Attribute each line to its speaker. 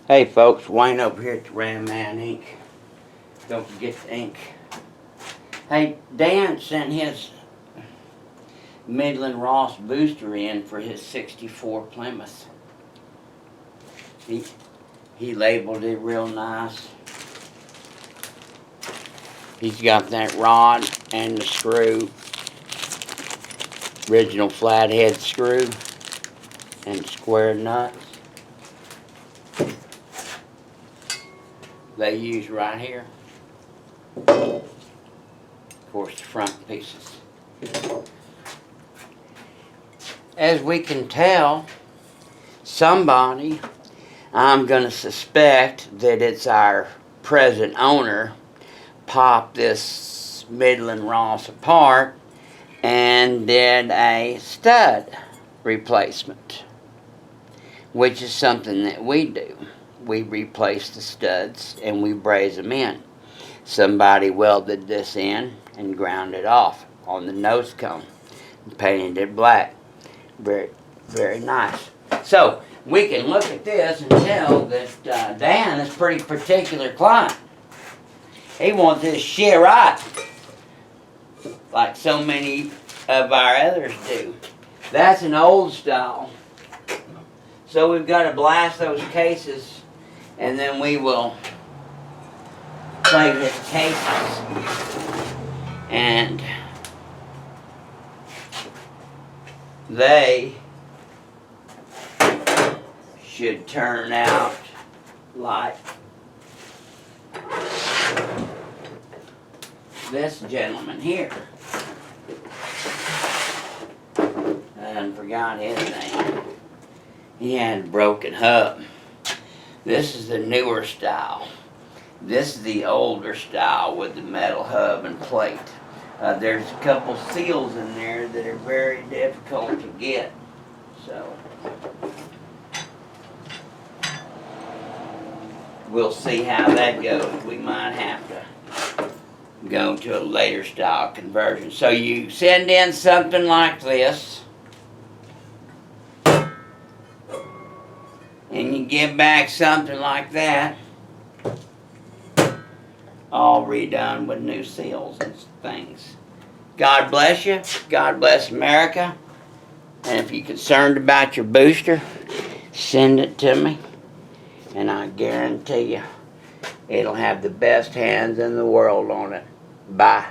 Speaker 1: Hey folks, Wayne over here at the Ram Man Inc. Don't forget the ink. Hey, Dan sent his Midland Ross booster in for his 64 Plymouth. He labeled it real nice. He's got that rod and the screw, original flathead screw and square nuts. They use right here. Of course, the front pieces. As we can tell, somebody, I'm going to suspect that it's our present owner, popped this Midland Ross apart and did a stud replacement, which is something that we do. We replace the studs and we braze them in. Somebody welded this in and ground it off on the nose cone and painted it black. Very, very nice. So we can look at this and tell that Dan is a pretty particular client. He wants this shit right, like so many of our others do. That's an old style. So we've got to blast those cases, and then we will plate his cases. And they should turn out like this gentleman here. I forgot his name. He had a broken hub. This is the newer style. This is the older style with the metal hub and plate. There's a couple seals in there that are very difficult to get. So we'll see how that goes. We might have to go to a later style conversion. So you send in something like this, and you give back something like that, all redone with new seals and things. God bless you. God bless America. And if you're concerned about your booster, send it to me, and I guarantee you it'll have the best hands in the world on it. Bye.